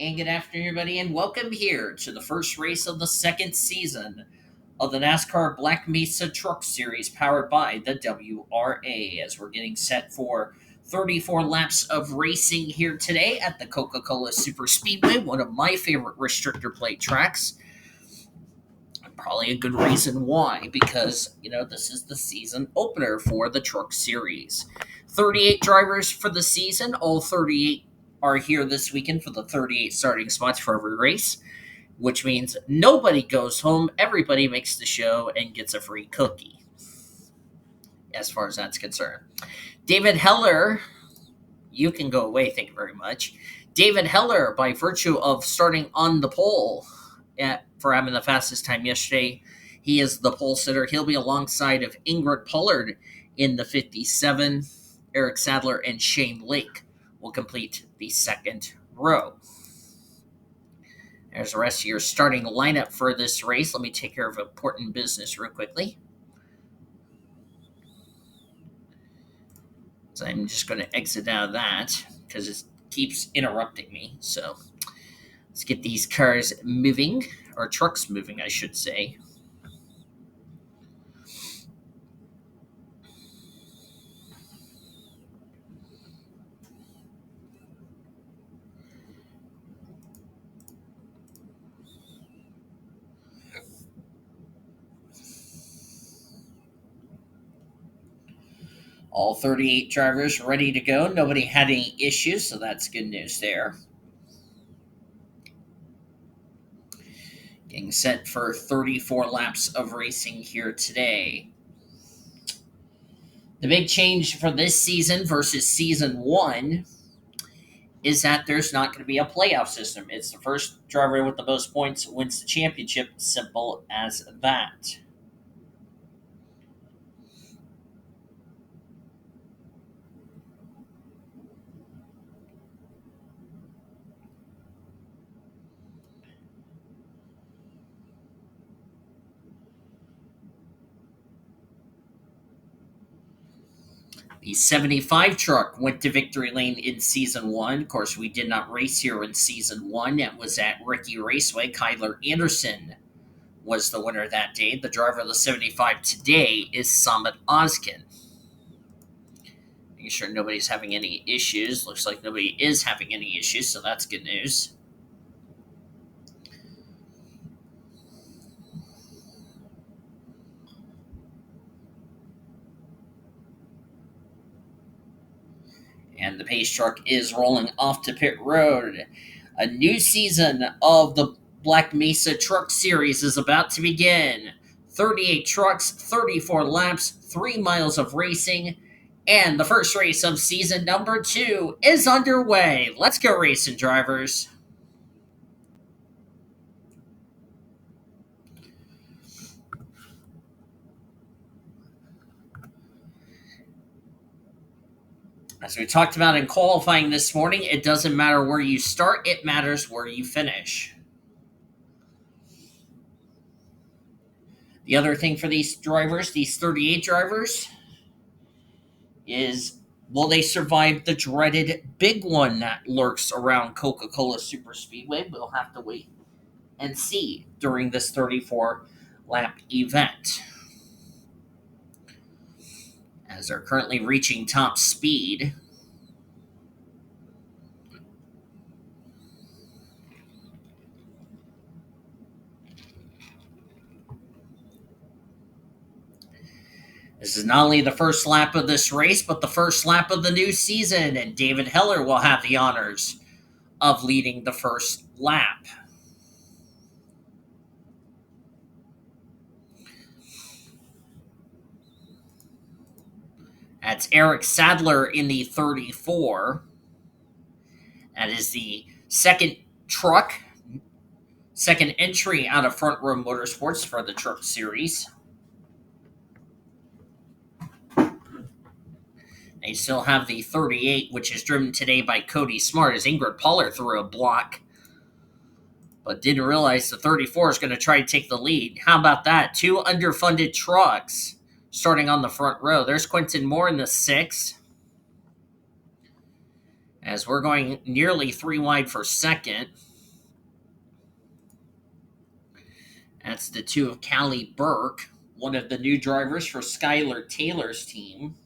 And good afternoon, everybody, and welcome here to the first race of the second season of the NASCAR Black Mesa Truck Series powered by the WRA as we're getting set for 34 laps of racing here today at the Coca-Cola Super Speedway, one of my favorite restrictor plate tracks. Probably a good reason why, because, this is the season opener for the Truck Series. 38 drivers for the season, all 38 are here this weekend for the 38 starting spots for every race, which means nobody goes home, everybody makes the show and gets a free cookie, as far as that's concerned. David Heller, you can go away, thank you very much. David Heller, by virtue of starting on the pole for having the fastest time yesterday, he is the pole sitter. He'll be alongside of Ingrid Pollard in the 57. H Sadler and Shane Lake will complete the second row. There's the rest of your starting lineup for this race. Let me take care of important business real quickly. So I'm just going to exit out of that because it keeps interrupting me. So let's get these cars moving, or trucks moving, I should say. All 38 drivers ready to go. Nobody had any issues, so that's good news there. Getting set for 34 laps of racing here today. The big change for this season versus season one is that there's not going to be a playoff system. It's the first driver with the most points wins the championship. Simple as that. The 75 truck went to victory lane in season one. Of course, we did not race here in season one. It was at Ricky Raceway. Kyler Anderson was the winner that day. The driver of the 75 today is Samit Ozkin. Making sure nobody's having any issues. Looks like nobody is having any issues, so that's good news. And the pace truck is rolling off to pit road. A new season of the Black Mesa Truck Series is about to begin. 38 trucks, 34 laps, 3 miles of racing, and the first race of season number 2 is underway. Let's go racing, drivers. As we talked about in qualifying this morning, it doesn't matter where you start, it matters where you finish. The other thing for these drivers, these 38 drivers, is will they survive the dreaded big one that lurks around Coca-Cola Super Speedway? We'll have to wait and see during this 34 lap event. As they're currently reaching top speed. This is not only the first lap of this race, but the first lap of the new season, and David Heller will have the honors of leading the first lap. That's H Sadler in the 34. That is the second truck, second entry out of Front Row Motorsports for the Truck Series. They still have the 38, which is driven today by Cody Smart, as Ingrid Pollard threw a block, but didn't realize the 34 is going to try to take the lead. How about that? 2 underfunded trucks starting on the front row. There's Quentin Moore in the 6. As we're going nearly 3 wide for second. That's the 2 of Callie Burke, one of the new drivers for Skylar Taylor's team.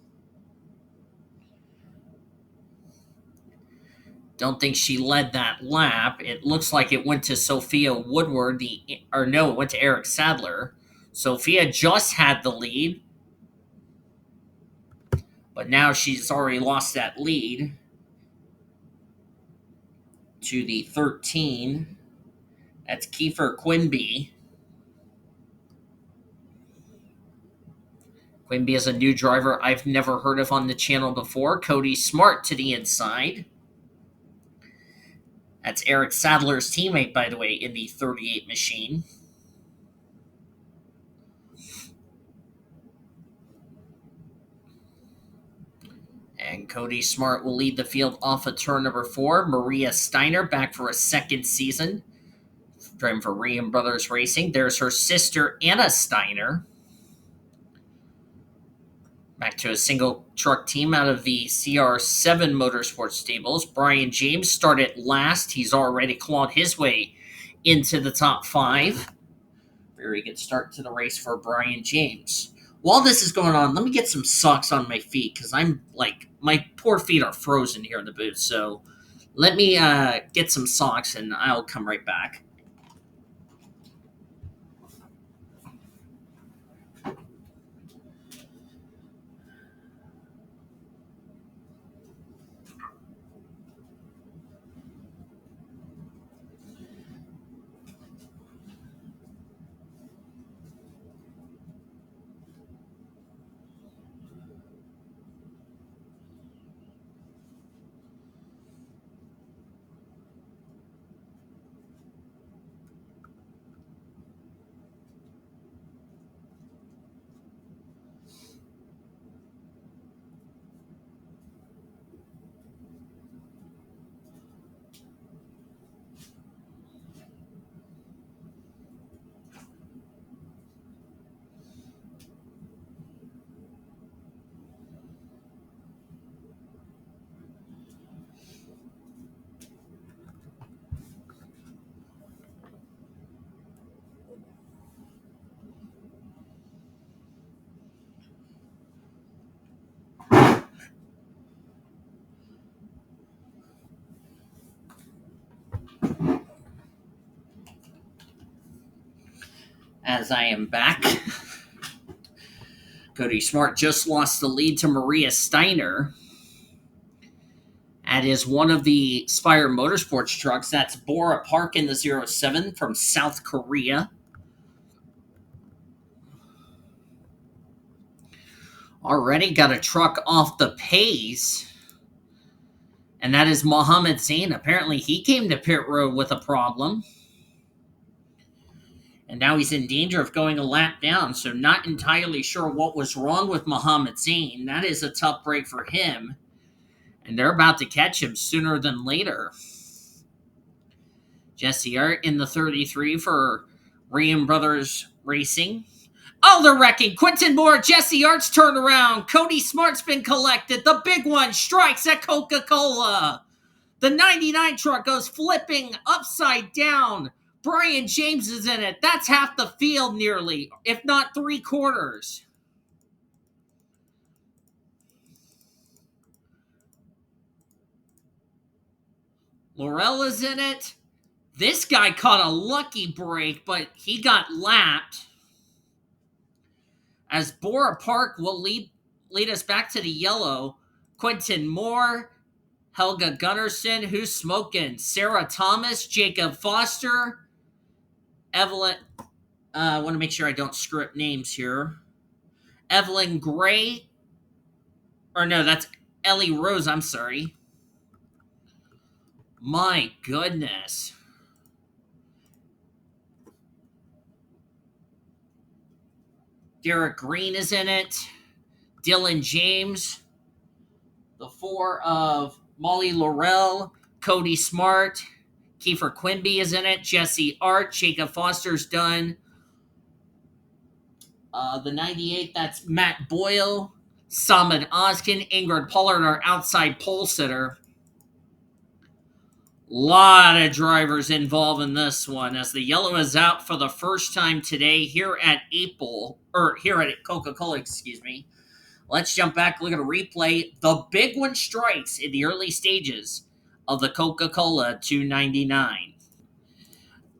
Don't think she led that lap. It looks like it went to Sophia Woodward, it went to H Sadler. Sophia just had the lead, but now she's already lost that lead to the 13. That's Kiefer Quimby. Quimby is a new driver I've never heard of on the channel before. Cody Smart to the inside. That's H Sadler's teammate, by the way, in the 38 machine. And Cody Smart will lead the field off of turn number 4. Maria Steiner back for a second season, driving for Riem Brothers Racing. There's her sister, Anna Steiner. Back to a single truck team out of the CR7 Motorsports stables. Brian James started last. He's already clawed his way into the top 5. Very good start to the race for Brian James. While this is going on, let me get some socks on my feet because my poor feet are frozen here in the booth. So let me get some socks and I'll come right back. As I am back, Cody Smart just lost the lead to Maria Steiner. That is one of the Spire Motorsports trucks. That's Bora Park in the 07 from South Korea. Already got a truck off the pace. And that is Mohammed Zain. Apparently he came to pit road with a problem. And now he's in danger of going a lap down. So not entirely sure what was wrong with Mohammed Zain. That is a tough break for him. And they're about to catch him sooner than later. Jesse Art in the 33 for Riem Brothers Racing. Oh, they're wrecking. Quentin Moore, Jesse Art's turnaround. Cody Smart's been collected. The big one strikes at Coca-Cola. The 99 truck goes flipping upside down. Brian James is in it. That's half the field nearly, if not 3/4. Laurel is in it. This guy caught a lucky break, but he got lapped. As Bora Park will lead us back to the yellow. Quentin Moore, Helga Gunnerson, who's smoking? Sarah Thomas, Jacob Foster, Evelyn. I want to make sure I don't screw up names here. Evelyn Gray. Or no, that's Ellie Rose, I'm sorry. My goodness. Derek Green is in it. Dylan James. The 4 of Molly Laurel. Cody Smart. Kiefer Quimby is in it. Jesse Art. Jacob Foster's done. The 98, that's Matt Boyle. Samad Oskin. Ingrid Pollard, our outside pole sitter. Lot of drivers involved in this one as the yellow is out for the first time today here at here at Coca-Cola, excuse me. Let's jump back, look at a replay. The big one strikes in the early stages of the Coca-Cola 299.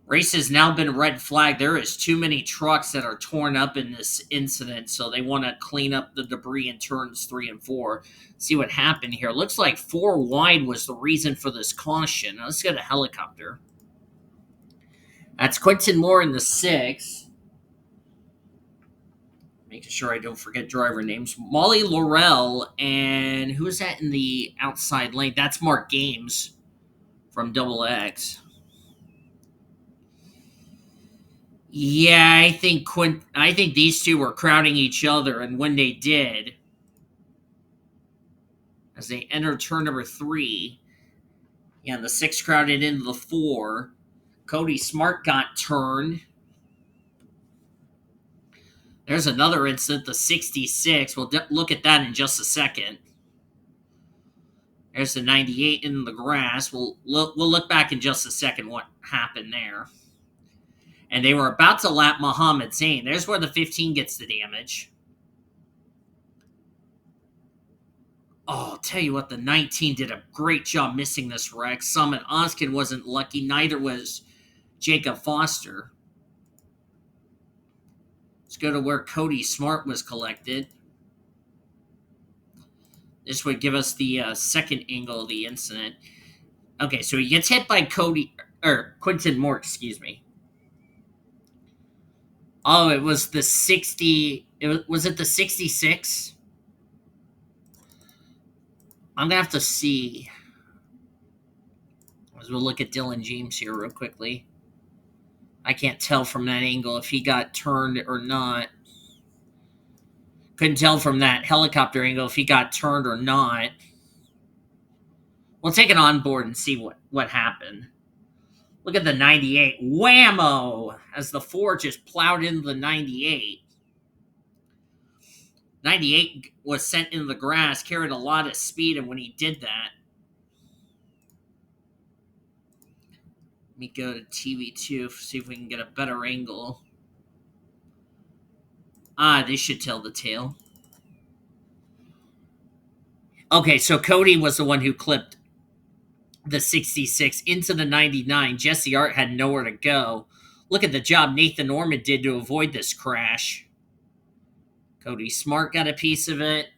Race has now been red flagged. There is too many trucks that are torn up in this incident, so they want to clean up the debris in turns 3 and 4. See what happened here. Looks like 4 wide was the reason for this caution. Now, let's get a helicopter. That's Quentin Moore in the 6. Making sure I don't forget driver names. Molly Laurel, and who's that in the outside lane? That's Mark Games from Double X. Yeah, I think these two were crowding each other, and when they did, as they entered turn number 3, yeah, the 6 crowded into the 4. Cody Smart got turned. There's another incident, the 66. We'll look at that in just a second. There's the 98 in the grass. We'll look back in just a second what happened there. And they were about to lap Muhammad Zain. There's where the 15 gets the damage. Oh, I'll tell you what, the 19 did a great job missing this wreck. Summit Oskin wasn't lucky. Neither was Jacob Foster. Let's go to where Cody Smart was collected. This would give us the second angle of the incident. Okay, so he gets hit by Quentin Moore, excuse me. Oh, it was the 60. Was it the 66? I'm going to have to see. As we'll look at Dylan James here real quickly. I can't tell from that angle if he got turned or not. Couldn't tell from that helicopter angle if he got turned or not. We'll take it on board and see what happened. Look at the 98. Whammo! As the 4 just plowed into the 98. 98 was sent into the grass, carried a lot of speed, and when he did that, let me go to TV2, see if we can get a better angle. This should tell the tale. Okay, so Cody was the one who clipped the 66 into the 99. Jesse Art had nowhere to go. Look at the job Nathan Norman did to avoid this crash. Cody Smart got a piece of it.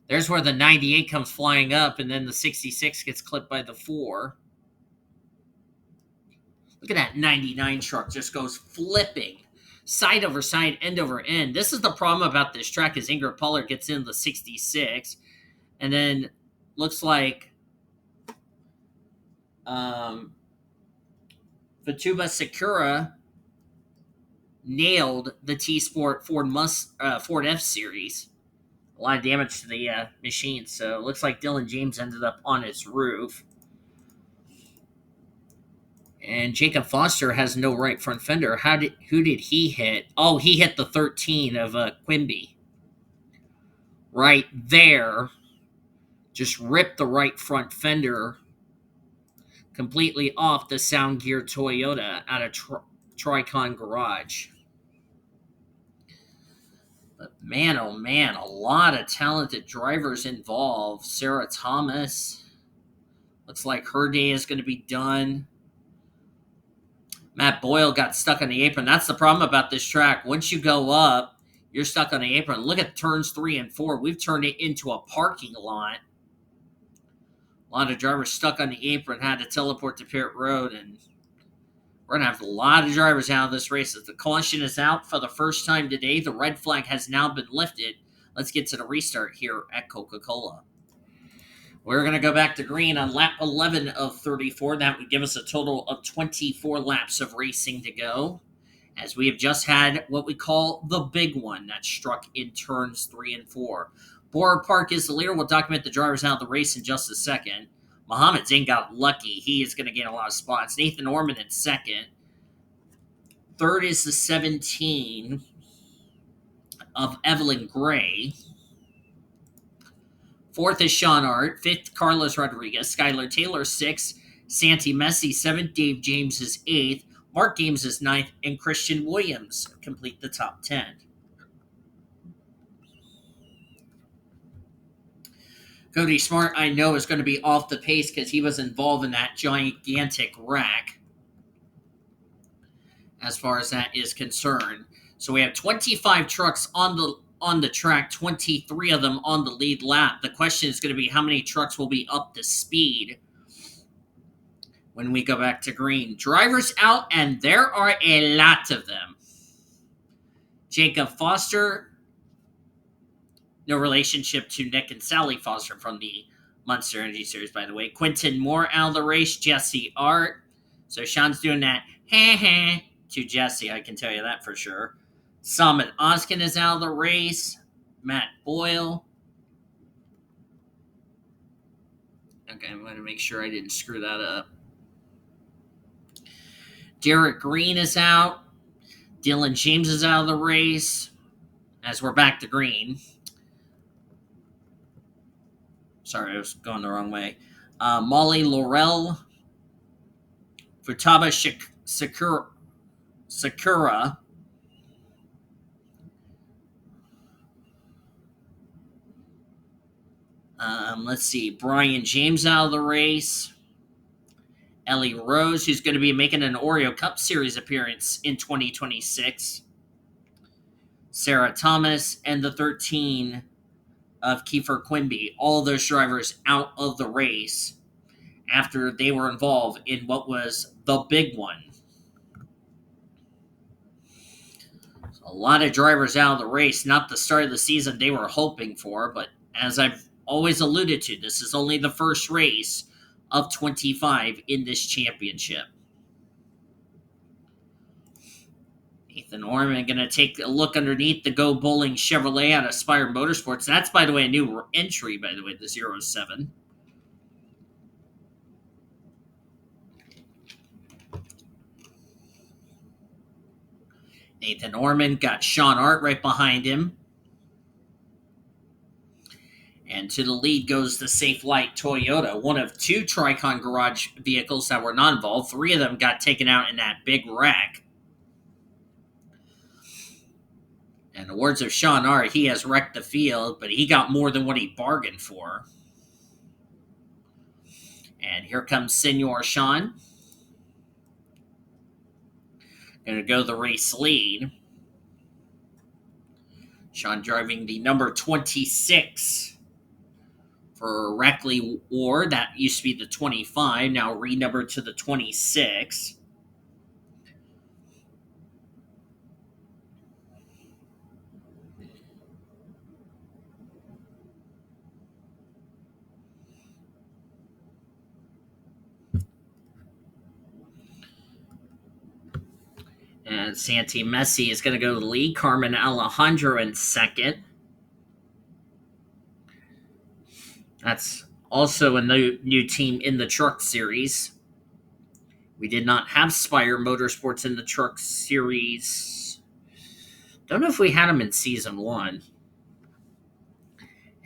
There's where the 98 comes flying up, and then the 66 gets clipped by the 4. Look at that 99 truck just goes flipping. Side over side, end over end. This is the problem about this track is Ingrid Pollard gets in the 66. And then looks like Fatuba Sakura nailed the T-Sport Ford F-Series. A lot of damage to the machine. So it looks like Dylan James ended up on its roof. And Jacob Foster has no right front fender. Who did he hit? Oh, he hit the 13 of Quimby. Right there. Just ripped the right front fender completely off the Sound Gear Toyota out of Tricon Garage. But man, oh man, a lot of talented drivers involved. Sarah Thomas. Looks like her day is going to be done. Matt Boyle got stuck on the apron. That's the problem about this track. Once you go up, you're stuck on the apron. Look at turns 3 and 4. We've turned it into a parking lot. A lot of drivers stuck on the apron, had to teleport to pit road, and we're going to have a lot of drivers out of this race. As the caution is out for the first time today, the red flag has now been lifted. Let's get to the restart here at Coca-Cola. We're going to go back to green on lap 11 of 34. That would give us a total of 24 laps of racing to go, as we have just had what we call the big one that struck in turns 3 and 4. Borough Park is the leader. We'll document the drivers out of the race in just a second. Muhammad Zain got lucky. He is going to gain a lot of spots. Nathan Norman in second. Third is the 17 of Evelyn Gray. Fourth is Sean Ard. Fifth, Carlos Rodriguez. Skylar Taylor, sixth. Santi Messi, seventh. Dave James is eighth. Mark Games is ninth. And Christian Williams complete the top 10. Cody Smart, I know, is going to be off the pace because he was involved in that gigantic wreck as far as that is concerned. So we have 25 trucks on the track, 23 of them on the lead lap. The question is going to be how many trucks will be up to speed when we go back to green. Drivers out, and there are a lot of them. Jacob Foster, no relationship to Nick and Sally Foster from the Monster Energy Series, by the way. Quentin Moore out of the race. Jesse Art. So Sean's doing that to Jesse, I can tell you that for sure. Samit Oskin is out of the race. Matt Boyle. Okay, I'm going to make sure I didn't screw that up. Derek Green is out. Dylan James is out of the race. As we're back to green. Sorry, I was going the wrong way. Molly Laurel. Futaba Sakura. Let's see. Brian James out of the race. Ellie Rose, who's going to be making an Oreo Cup Series appearance in 2026. Sarah Thomas, and the 13 of Kiefer Quimby. All of those drivers out of the race after they were involved in what was the big one. A lot of drivers out of the race, not the start of the season they were hoping for, but as I've always alluded to, this is only the first race of 25 in this championship. Nathan Orman going to take a look underneath the Go Bowling Chevrolet out of Spire Motorsports. That's, by the way, a new entry, by the way, the 07. Nathan Orman got Sean Art right behind him. And to the lead goes the Safe Light Toyota, one of two Tricon Garage vehicles that were not involved. Three of them got taken out in that big wreck. And the words of Sean Art, he has wrecked the field, but he got more than what he bargained for. And here comes Senor Sean. Going to go the race lead. Sean driving the number 26 for Rackley Ward. That used to be the 25, now renumbered to the 26. And Santi Messi is going to go to the lead. Carmen Alejandro in second. That's also a new team in the Truck Series. We did not have Spire Motorsports in the Truck Series. Don't know if we had them in Season 1.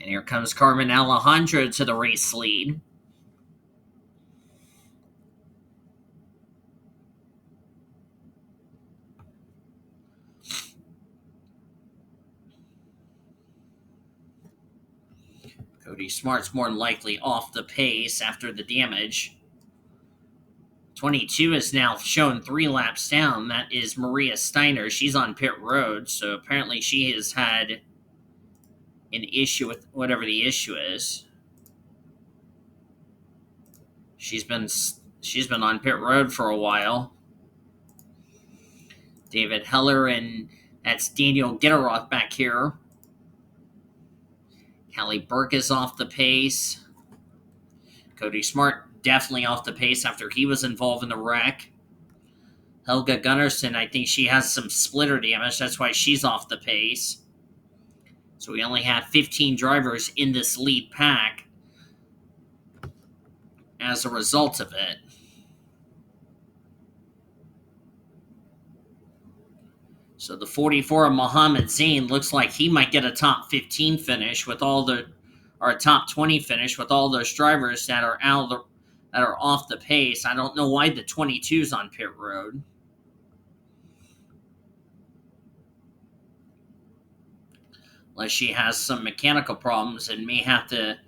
And here comes Carmen Alejandro to the race lead. Cody Smart's more than likely off the pace after the damage. 22 is now shown 3 laps down. That is Maria Steiner. She's on pit road, so apparently she has had an issue with whatever the issue is. She's been on pit road for a while. David Heller, and that's Daniel Gitirokh back here. Callie Burke is off the pace. Cody Smart definitely off the pace after he was involved in the wreck. Helga Gunnerson, I think she has some splitter damage. That's why she's off the pace. So we only have 15 drivers in this lead pack as a result of it. So the 44 of Mohammed Zain looks like he might get a top 15 finish with all the or a top 20 finish with all those drivers that are that are off the pace. I don't know why the 22's on pit road. Unless she has some mechanical problems and may have to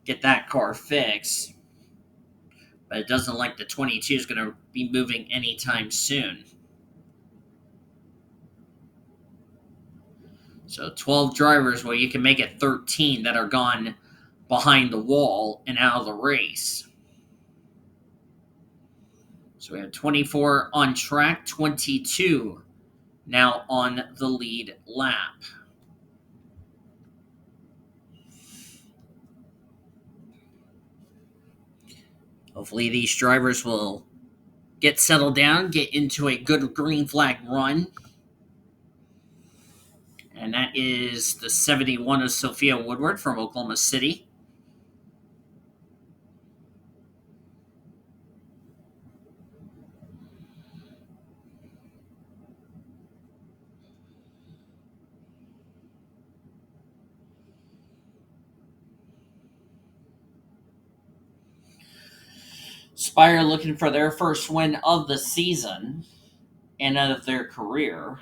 get that car fixed. But it doesn't look like the 22 is going to be moving anytime soon. So 12 drivers, well, you can make it 13 that are gone behind the wall and out of the race. So we have 24 on track, 22 now on the lead lap. Hopefully these drivers will get settled down, get into a good green flag run. And that is the 71 of Sophia Woodward from Oklahoma City. Spire looking for their first win of the season and of their career.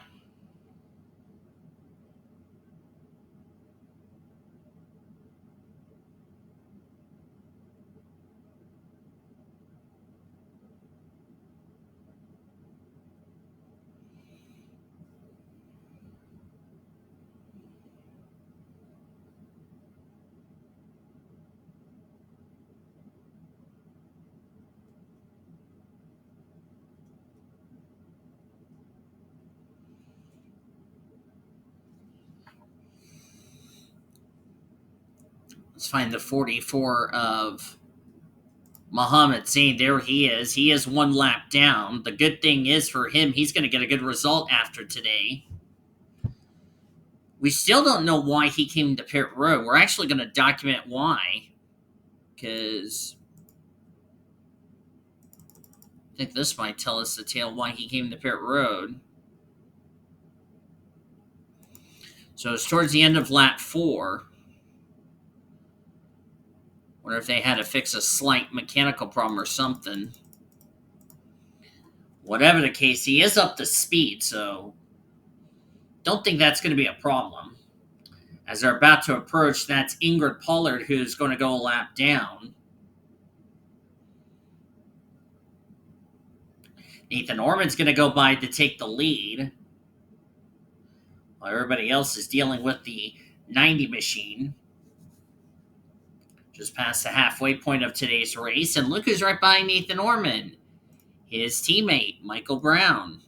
Let's find the 44 of M Zain. There he is. He is one lap down. The good thing is for him, he's going to get a good result after today. We still don't know why he came to pit road. We're actually going to document why. Because I think this might tell us the tale why he came to pit road. So it's towards the end of lap 4. Wonder if they had to fix a slight mechanical problem or something. Whatever the case, he is up to speed, so don't think that's going to be a problem. As they're about to approach, that's Ingrid Pollard who's going to go a lap down. Nathan Orman's going to go by to take the lead, while everybody else is dealing with the 90 machine. Just past the halfway point of today's race, and look who's right behind Nathan Orman. His teammate, Michael Brown.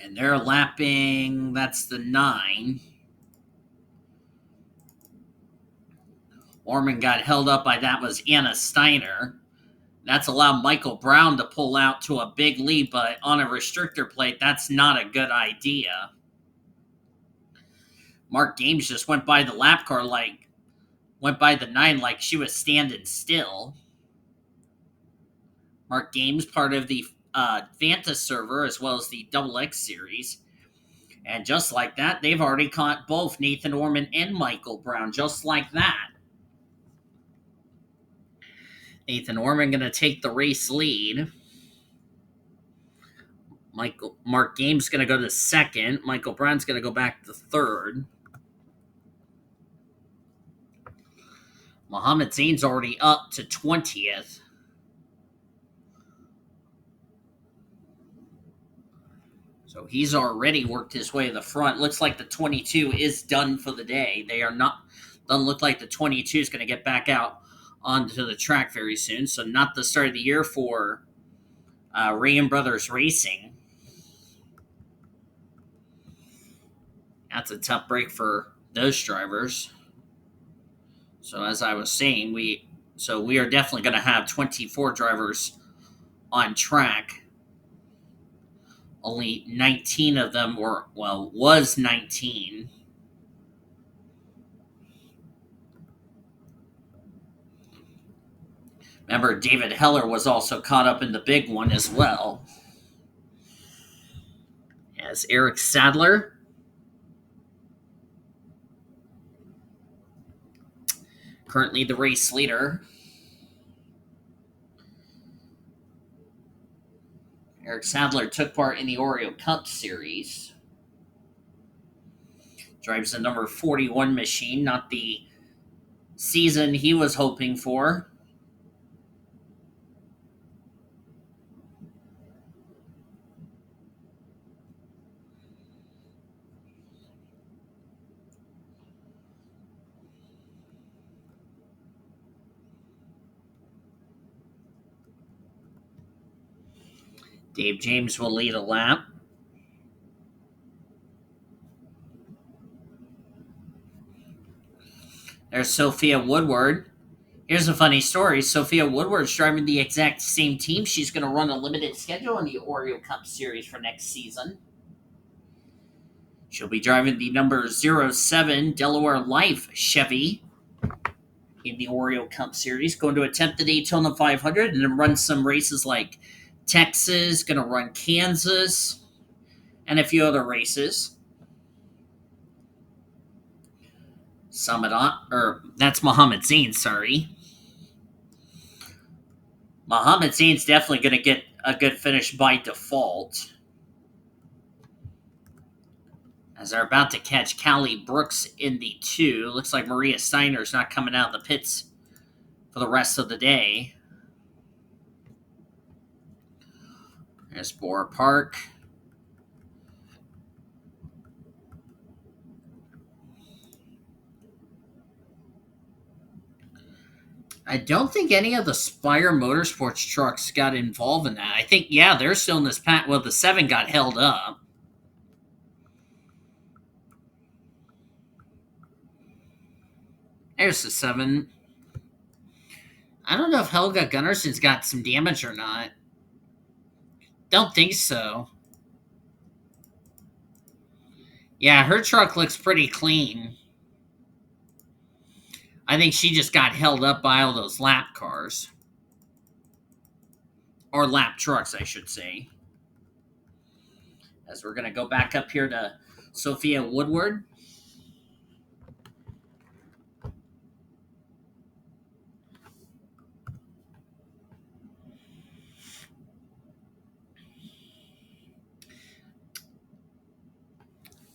And they're lapping, that's the 9. Orman got held up by that was Anna Steiner. That's allowed Michael Brown to pull out to a big lead, but on a restrictor plate, that's not a good idea. Mark Games just went by the lap car went by the 9 like she was standing still. Mark Games, part of the Vanta server as well as the XX series. And just like that, they've already caught both Nathan Orman and Michael Brown, just like that. Nathan Orman going to take the race lead. Mark Games going to go to second. Michael Brown's going to go back to third. M Zain's already up to 20th. So he's already worked his way to the front. Looks like the 22 is done for the day. Doesn't look like the 22 is going to get back out onto the track very soon. So not the start of the year for Ray and Brothers Racing. That's a tough break for those drivers. So as I was saying, we are definitely going to have 24 drivers on track. Only 19 of them was 19. Remember, David Heller was also caught up in the big one as well. as H Sadler, currently the race leader. H Sadler took part in the Oreo Cup Series. Drives the number 41 machine, not the season he was hoping for. Dave James will lead a lap. There's Sophia Woodward. Here's a funny story. Sophia Woodward's driving the exact same team. She's going to run a limited schedule in the Oreo Cup Series for next season. She'll be driving the number 07 Delaware Life Chevy in the Oreo Cup Series. Going to attempt the Daytona 500 and then run some races like Texas, going to run Kansas, and a few other races. That's Muhammad Zain, sorry. Muhammad Zain's definitely going to get a good finish by default. As they're about to catch Callie Brooks in the 2. Looks like Maria Steiner's not coming out of the pits for the rest of the day. There's Bora Park. I don't think any of the Spire Motorsports trucks got involved in that. I think, yeah, they're still in this pack. Well, the 7 got held up. There's the 7. I don't know if Helga Gunnarson's got some damage or not. Don't think so. Yeah, her truck looks pretty clean. I think she just got held up by all those lap cars. Or lap trucks, I should say. As we're going to go back up here to Sophia Woodward.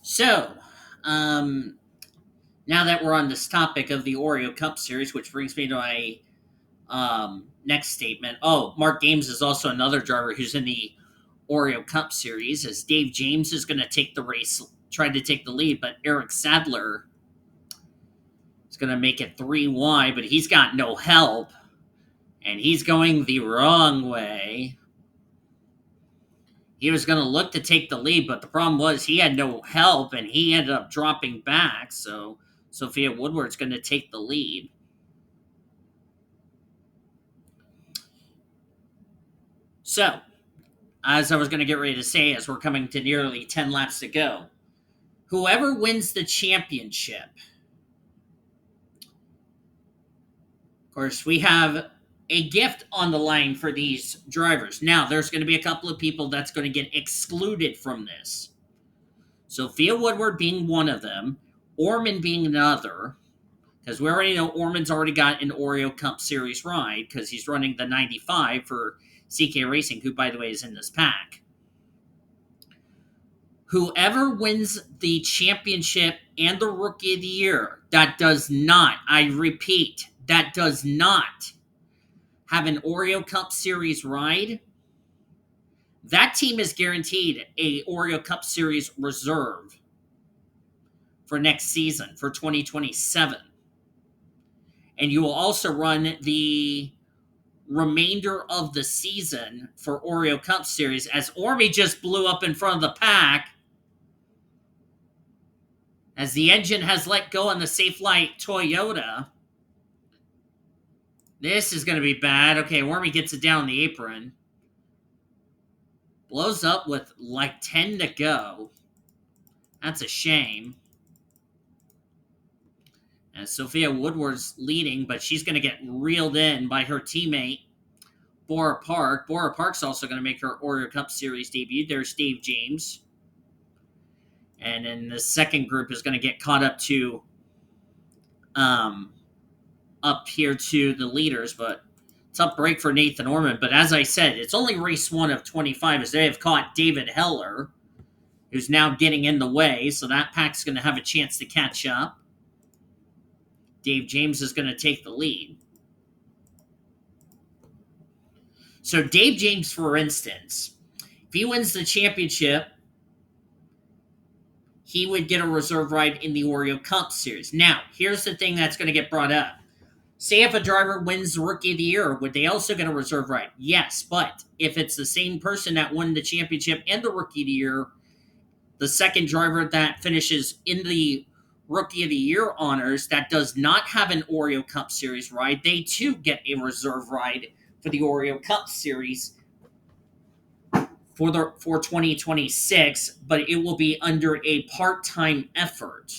So, now that we're on this topic of the Oreo Cup Series, which brings me to my next statement. Oh, Mark Games is also another driver who's in the Oreo Cup Series, as Dave James is going to take the race, try to take the lead, but H Sadler is going to make it 3 wide, but he's got no help, and he's going the wrong way. He was going to look to take the lead, but the problem was he had no help, and he ended up dropping back, so Sophia Woodward's going to take the lead. So, as I was going to get ready to say, as we're coming to nearly 10 laps to go, whoever wins the championship, of course, we have a gift on the line for these drivers. Now, there's going to be a couple of people that's going to get excluded from this. Sophia Woodward being one of them, Orman being another, because we already know Orman's already got an Oreo Cup Series ride because he's running the 95 for CK Racing, who, by the way, is in this pack. Whoever wins the championship and the Rookie of the Year, that does not, I repeat, that does not have an Oreo Cup Series ride, that team is guaranteed a Oreo Cup Series reserve for next season, for 2027. And you will also run the remainder of the season for Oreo Cup Series, as Ormy just blew up in front of the pack as the engine has let go on the Safe Light Toyota. This is going to be bad. Okay, Wormy gets it down the apron. Blows up with like 10 to go. That's a shame. And Sophia Woodward's leading, but she's going to get reeled in by her teammate, Bora Park. Bora Park's also going to make her Oreo Cup Series debut. There's Dave James. And then the second group is going to get caught up to up here to the leaders, but tough break for Nathan Orman. But as I said, it's only race 1 of 25 as they have caught David Heller, who's now getting in the way, so that pack's going to have a chance to catch up. Dave James is going to take the lead. So Dave James, for instance, if he wins the championship, he would get a reserve ride in the Oreo Cup Series. Now, here's the thing that's going to get brought up. Say if a driver wins the Rookie of the Year, would they also get a reserve ride? Yes, but if it's the same person that won the championship and the Rookie of the Year, the second driver that finishes in the Rookie of the Year honors that does not have an Oreo Cup Series ride, they too get a reserve ride for the Oreo Cup Series for 2026, but it will be under a part-time effort,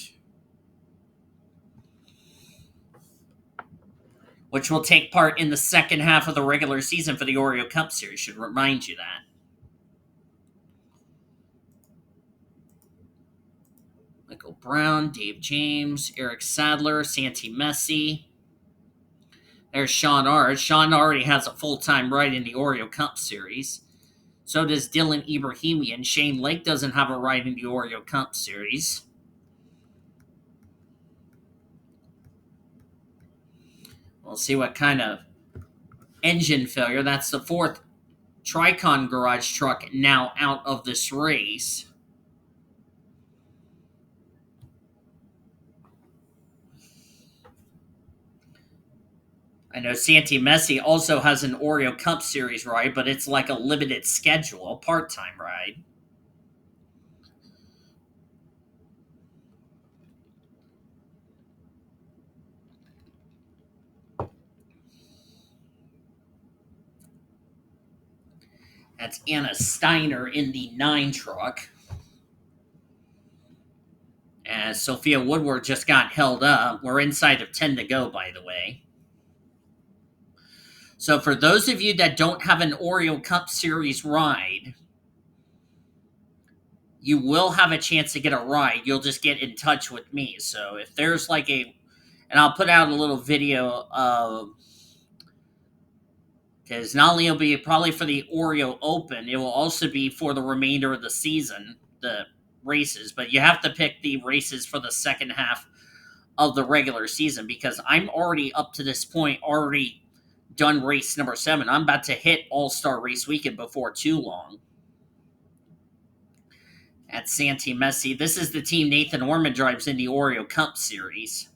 which will take part in the second half of the regular season for the Oreo Cup Series. Should remind you that. Michael Brown, Dave James, Eric Sadler, Santi Messi. There's Sean Ard. Sean already has a full-time ride in the Oreo Cup Series. So does Dylan Ebrahimian. Shane Lake doesn't have a ride in the Oreo Cup Series. We'll see what kind of engine failure. That's the 4th Tricon garage truck now out of this race. I know Santi Messi also has an Oreo Cup Series ride, but it's like a limited schedule, a part-time ride. That's Anna Steiner in the 9 truck. As Sophia Woodward just got held up. We're inside of 10 to go, by the way. So for those of you that don't have an Oreo Cup Series ride, you will have a chance to get a ride. You'll just get in touch with me. So if there's like and I'll put out a little video of, because not only will it be probably for the Oreo Open, it will also be for the remainder of the season, the races. But you have to pick the races for the second half of the regular season, because I'm already up to this point, already done race number 7. I'm about to hit All-Star Race Weekend before too long. At Santi Messi. This is the team Nathan Orman drives in the Oreo Cup Series.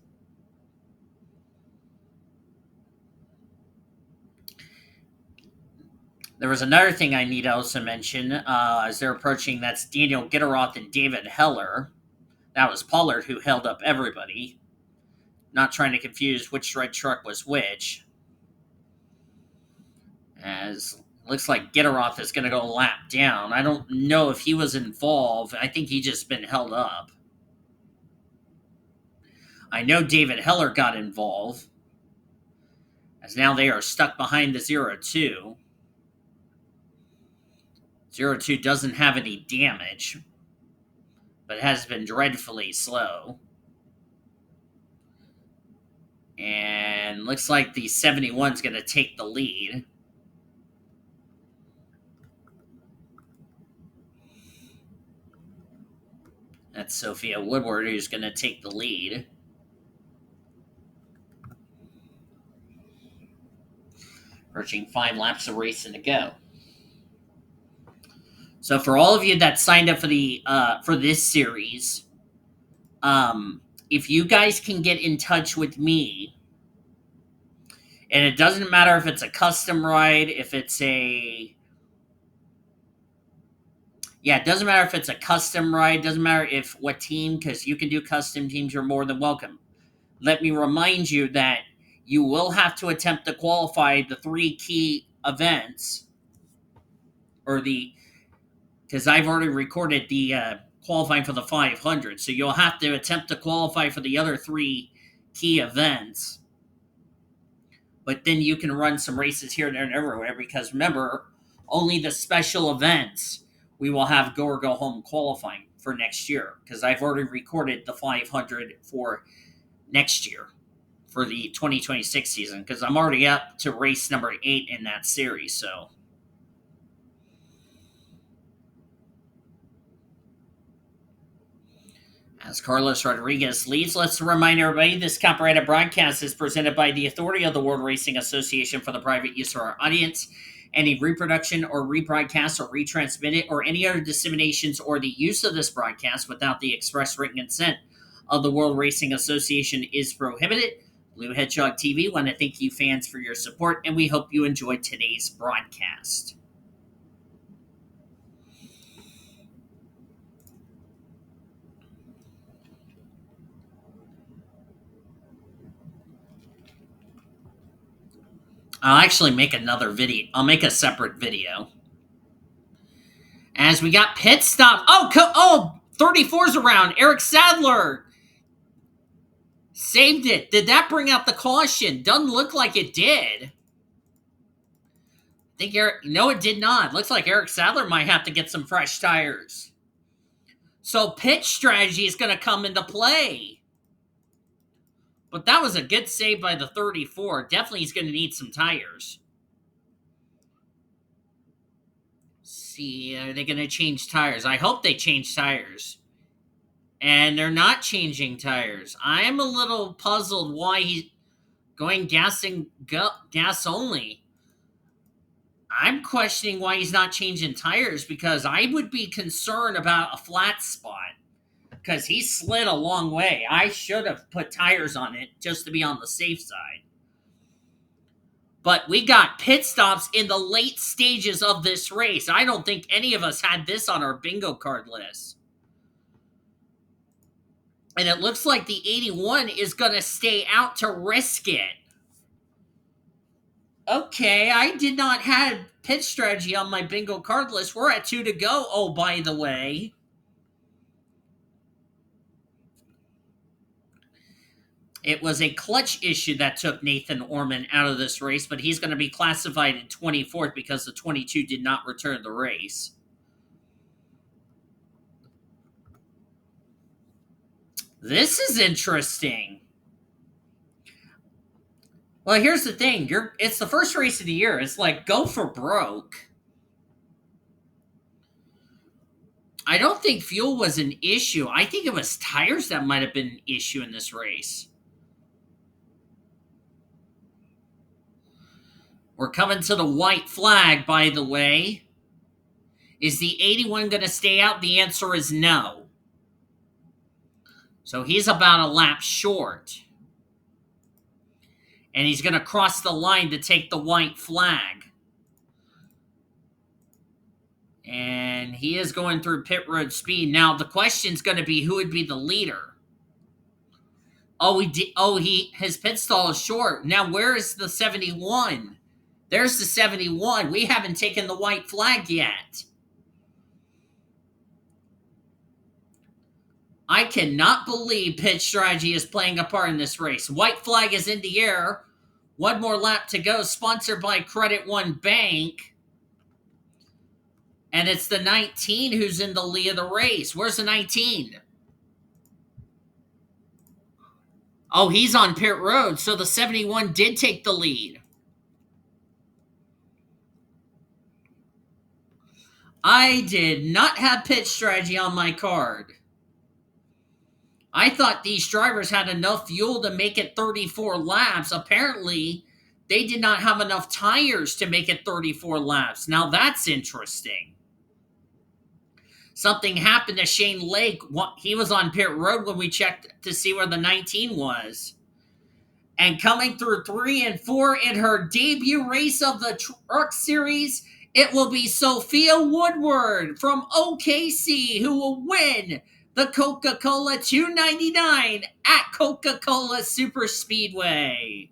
There was another thing I need to also mention as they're approaching. That's Daniel Gitirokh and David Heller. That was Pollard who held up everybody. Not trying to confuse which red truck was which. As looks like Gitirokh is going to go lap down. I don't know if he was involved. I think he just been held up. I know David Heller got involved, as now they are stuck behind the 0-2. 0-2 doesn't have any damage, but has been dreadfully slow. And looks like the 71's going to take the lead. That's Sophia Woodward, who's going to take the lead. Approaching 5 laps of racing to go. So for all of you that signed up for this series, if you guys can get in touch with me, and it doesn't matter if it's a custom ride, if it's it doesn't matter if it's a custom ride, doesn't matter if what team, because you can do custom teams, you're more than welcome. Let me remind you that you will have to attempt to qualify the 3 key events, because I've already recorded the qualifying for the 500, so you'll have to attempt to qualify for the other 3 key events. But then you can run some races here, there, and everywhere, because remember, only the special events we will have go or go home qualifying for next year because I've already recorded the 500 for next year for the 2026 season because I'm already up to race number 8 in that series. So as Carlos Rodriguez leads, let's remind everybody this copyrighted broadcast is presented by the authority of the World Racing Association for the private use of our audience. Any reproduction or rebroadcast or retransmitted or any other disseminations or the use of this broadcast without the express written consent of the World Racing Association is prohibited. Blue Hedgehog TV want to thank you fans for your support, and we hope you enjoyed today's broadcast. I'll actually make another video. I'll make a separate video. As we got pit stop. Oh, 34's around. H Sadler saved it. Did that bring out the caution? Doesn't look like it did. I think no, it did not. Looks like H Sadler might have to get some fresh tires. So pitch strategy is going to come into play. But that was a good save by the 34. Definitely he's going to need some tires. See, are they going to change tires? I hope they change tires. And they're not changing tires. I am a little puzzled why he's going gas only. I'm questioning why he's not changing tires because I would be concerned about a flat spot because he slid a long way. I should have put tires on it just to be on the safe side. But we got pit stops in the late stages of this race. I don't think any of us had this on our bingo card list. And it looks like the 81 is going to stay out to risk it. Okay, I did not have pit strategy on my bingo card list. We're at 2 to go. Oh, by the way. It was a clutch issue that took Nathan Orman out of this race, but he's going to be classified in 24th because the 22 did not return the race. This is interesting. Well, here's the thing. It's the first race of the year. It's like, go for broke. I don't think fuel was an issue. I think it was tires that might have been an issue in this race. We're coming to the white flag, by the way. Is the 81 going to stay out? The answer is no. So he's about a lap short. And he's going to cross the line to take the white flag. And he is going through pit road speed. Now, the question's going to be who would be the leader. His pit stall is short. Now, where is the 71? There's the 71. We haven't taken the white flag yet. I cannot believe pit strategy is playing a part in this race. White flag is in the air. One more lap to go. Sponsored by Credit One Bank. And it's the 19 who's in the lead of the race. Where's the 19? Oh, he's on pit road. So the 71 did take the lead. I did not have pit strategy on my card. I thought these drivers had enough fuel to make it 34 laps. Apparently, they did not have enough tires to make it 34 laps. Now, that's interesting. Something happened to Shane Lake. He was on pit road when we checked to see where the 19 was. And coming through 3 and 4 in her debut race of the Truck Series, it will be Sophia Woodward from OKC who will win the Coca-Cola 299 at Coca-Cola Super Speedway.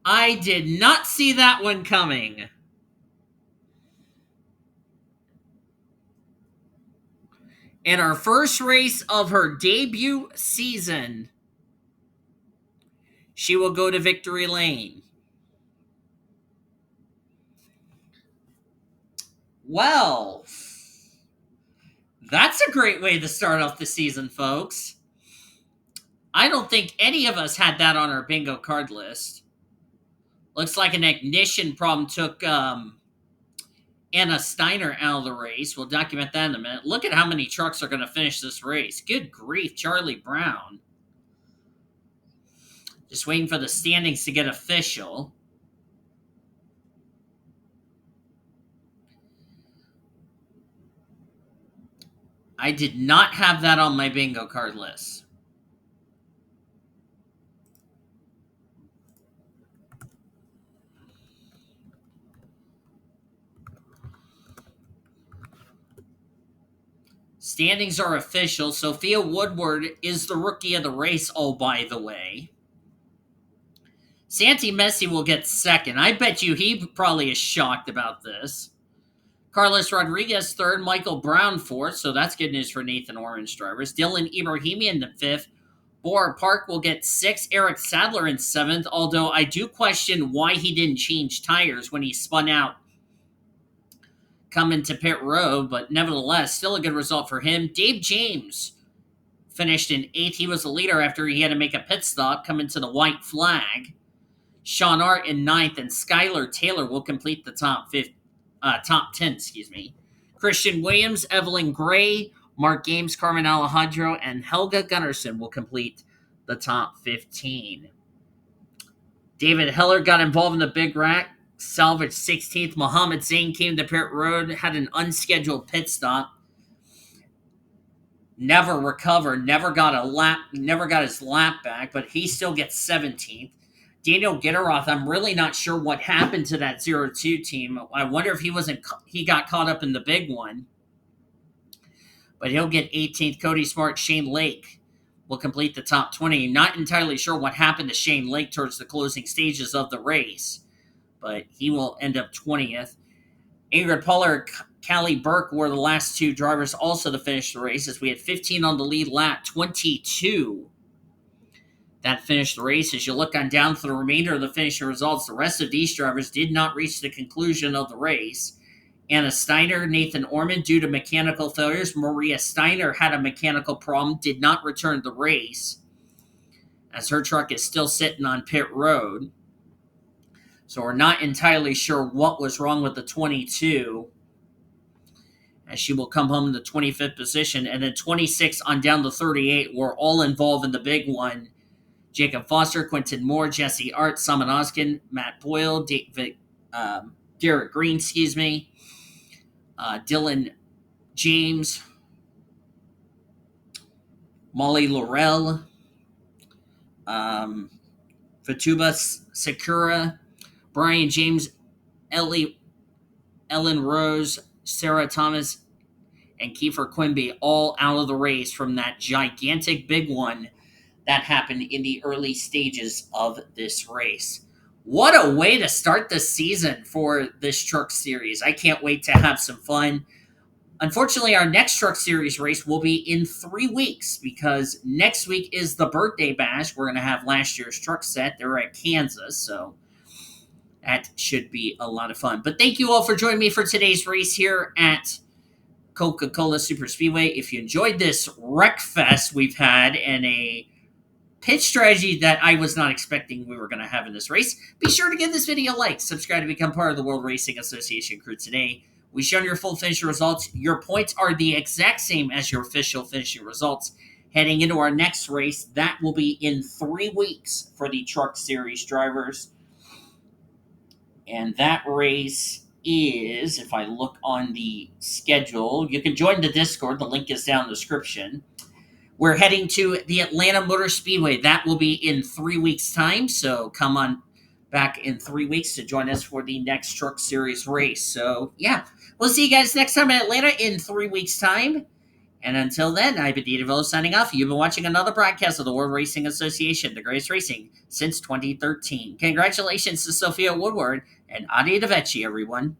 I did not see that one coming. In our first race of her debut season, she will go to victory lane. Well, that's a great way to start off the season, folks. I don't think any of us had that on our bingo card list. Looks like an ignition problem took Anna Steiner out of the race. We'll document that in a minute. Look at how many trucks are going to finish this race. Good grief, Charlie Brown. Just waiting for the standings to get official. I did not have that on my bingo card list. Standings are official. Sophia Woodward is the rookie of the race, oh, by the way. Santi Messi will get second. I bet you he probably is shocked about this. Carlos Rodriguez third, Michael Brown fourth, so that's good news for Nathan Orange drivers. Dylan Ebrahimian the fifth. Bora Park will get sixth. Eric Sadler in seventh, although I do question why he didn't change tires when he spun out coming to pit road, but nevertheless, still a good result for him. Dave James finished in eighth. He was the leader after he had to make a pit stop coming to the white flag. Sean Art in ninth, and Skylar Taylor will complete the top 10. Christian Williams, Evelyn Gray, Mark Games, Carmen Alejandro, and Helga Gunnerson will complete the top 15. David Heller got involved in the big rack, salvaged 16th. Mohammed Zain came to pit road, had an unscheduled pit stop. Never recovered, never got his lap back, but he still gets 17th. Daniel Gitirokh, I'm really not sure what happened to that 0-2 team. I wonder if he got caught up in the big one. But he'll get 18th. Cody Smart, Shane Lake will complete the top 20. Not entirely sure what happened to Shane Lake towards the closing stages of the race, but he will end up 20th. Ingrid Pollard, Callie Burke were the last two drivers also to finish the race, as we had 15 on the lead lap, 22 that finished the race. As you look on down for the remainder of the finishing results, the rest of these drivers did not reach the conclusion of the race. Anna Steiner, Nathan Orman, due to mechanical failures. Maria Steiner had a mechanical problem, did not return the race, as her truck is still sitting on pit road. So we're not entirely sure what was wrong with the 22, as she will come home in the 25th position. And then 26 on down to 38 were all involved in the big one. Jacob Foster, Quentin Moore, Jesse Art, Simon Oskin, Matt Boyle, Derek Green, Dylan James, Molly Laurel, Fatuba Sakura, Brian James, Ellen Rose, Sarah Thomas, and Kiefer Quimby all out of the race from that gigantic big one that happened in the early stages of this race. What a way to start the season for this truck series. I can't wait to have some fun. Unfortunately, our next truck series race will be in 3 weeks, because next week is the birthday bash. We're going to have last year's truck set. They're at Kansas, so that should be a lot of fun. But thank you all for joining me for today's race here at Coca-Cola Super Speedway. If you enjoyed this wreck fest we've had and a pitch strategy that I was not expecting we were going to have in this race, be sure to give this video a like, subscribe to become part of the World Racing Association crew today. We've shown your full finishing results. Your points are the exact same as your official finishing results. Heading into our next race, that will be in 3 weeks for the Truck Series drivers. And that race is, if I look on the schedule, you can join the Discord. The link is down in the description. We're heading to the Atlanta Motor Speedway. That will be in 3 weeks' time. So come on back in 3 weeks to join us for the next Truck Series race. So, yeah, we'll see you guys next time in Atlanta in 3 weeks' time. And until then, I've been D Ebrahimian R signing off. You've been watching another broadcast of the World Racing Association, the greatest racing since 2013. Congratulations to Sophia Woodward, and arrivederci, everyone.